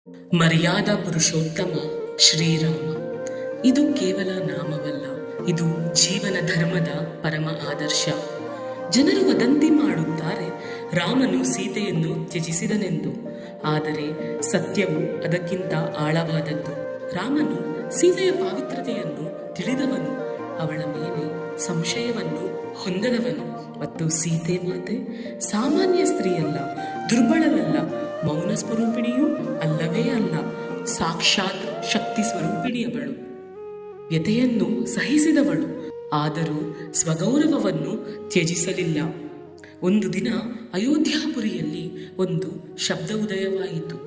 ಮರ್ಯಾದ ಪುರುಷೋತ್ತಮ ಶ್ರೀರಾಮ. ಇದು ಕೇವಲ ನಾಮವಲ್ಲ, ಇದು ಜೀವನ ಧರ್ಮದ ಪರಮ ಆದರ್ಶ. ಜನರು ವದಂತಿ ಮಾಡುತ್ತಾರೆ, ರಾಮನು ಸೀತೆಯನ್ನು ತ್ಯಜಿಸಿದನೆಂದು. ಆದರೆ ಸತ್ಯವು ಅದಕ್ಕಿಂತ ಆಳವಾದದ್ದು. ರಾಮನು ಸೀತೆಯ ಪಾವಿತ್ರತೆಯನ್ನು ತಿಳಿದವನು, ಅವಳ ಮೇಲೆ ಸಂಶಯವನ್ನು ಹೊಂದದವನು. ಮತ್ತು ಸೀತೆ ಮಾತೆ ಸಾಮಾನ್ಯ ಸ್ತ್ರೀಯಲ್ಲ, ದುರ್ಬಲಳಲ್ಲ, ಮೌನ ಸ್ವರೂಪಿಣಿಯೂ ಅಲ್ಲವೇ ಅಲ್ಲ, ಸಾಕ್ಷಾತ್ ಶಕ್ತಿ ಸ್ವರೂಪಿಣಿಯವಳು. ವ್ಯಥೆಯನ್ನು ಸಹಿಸಿದವಳು, ಆದರೂ ಸ್ವಗೌರವವನ್ನು ತ್ಯಜಿಸಲಿಲ್ಲ. ಒಂದು ದಿನ ಅಯೋಧ್ಯಾಪುರಿಯಲ್ಲಿ ಒಂದು ಶಬ್ದ ಉದಯವಾಯಿತು.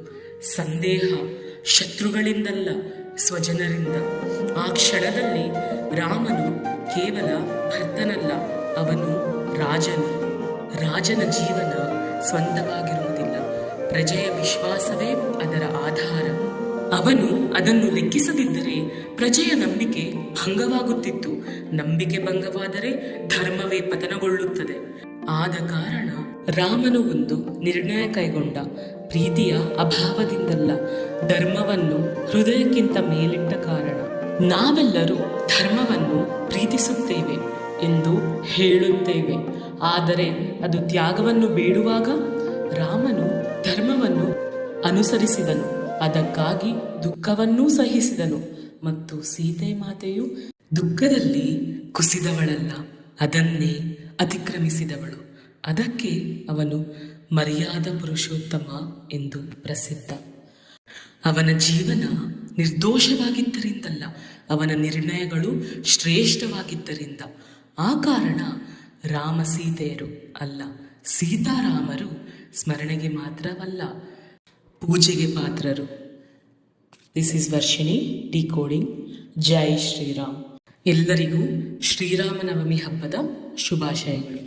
ಸಂದೇಹ, ಶತ್ರುಗಳಿಂದಲ್ಲ, ಸ್ವಜನರಿಂದ. ಆ ಕ್ಷಣದಲ್ಲಿ ರಾಮನು ಕೇವಲ ಭರ್ತನಲ್ಲ, ಅವನು ರಾಜನು. ರಾಜನ ಜೀವನ ಸ್ವಂತವಾಗಿರುವುದಿಲ್ಲ, ಪ್ರಜೆಯ ವಿಶ್ವಾಸವೇ ಅದರ ಆಧಾರ. ಅವನು ಅದನ್ನು ಲೆಕ್ಕಿಸದಿದ್ದರೆ ಪ್ರಜೆಯ ನಂಬಿಕೆ ಭಂಗವಾಗುತ್ತಿತ್ತು. ನಂಬಿಕೆ ಭಂಗವಾದರೆ ಧರ್ಮವೇ ಪತನಗೊಳ್ಳುತ್ತದೆ. ಆದ ಕಾರಣ ರಾಮನು ಒಂದು ನಿರ್ಣಯ ಕೈಗೊಂಡ. ಪ್ರೀತಿಯ ಅಭಾವದಿಂದಲ್ಲ, ಧರ್ಮವನ್ನು ಹೃದಯಕ್ಕಿಂತ ಮೇಲಿಟ್ಟ ಕಾರಣ. ನಾವೆಲ್ಲರೂ ಧರ್ಮವನ್ನು ಪ್ರೀತಿಸುತ್ತೇವೆ ಎಂದು ಹೇಳುತ್ತೇವೆ, ಆದರೆ ಅದು ತ್ಯಾಗವನ್ನು ಬೇಡುವಾಗ ರಾಮನು ಧರ್ಮವನ್ನು ಅನುಸರಿಸಿದನು. ಅದಕ್ಕಾಗಿ ದುಃಖವನ್ನೂ ಸಹಿಸಿದನು. ಮತ್ತು ಸೀತೆ ಮಾತೆಯು ದುಃಖದಲ್ಲಿ ಕುಸಿದವಳಲ್ಲ, ಅದನ್ನೇ ಅತಿಕ್ರಮಿಸಿದವಳು. ಅದಕ್ಕೆ ಅವನು ಮರ್ಯಾದ ಪುರುಷೋತ್ತಮ ಎಂದು ಪ್ರಸಿದ್ಧ. ಅವನ ಜೀವನ ನಿರ್ದೋಷವಾಗಿದ್ದರಿಂದಲ್ಲ, ಅವನ ನಿರ್ಣಯಗಳು ಶ್ರೇಷ್ಠವಾಗಿದ್ದರಿಂದ. ಆ ಕಾರಣ ರಾಮ ಸೀತೆಯರು ಅಲ್ಲ, ಸೀತಾರಾಮರು ಸ್ಮರಣೆಗೆ ಮಾತ್ರವಲ್ಲ, ಪೂಜೆಗೆ ಪಾತ್ರರು. This is Varshini decoding. ಜೈ ಶ್ರೀರಾಮ್. ಎಲ್ಲರಿಗೂ ಶ್ರೀರಾಮನವಮಿ ಹಬ್ಬದ ಶುಭಾಶಯಗಳು.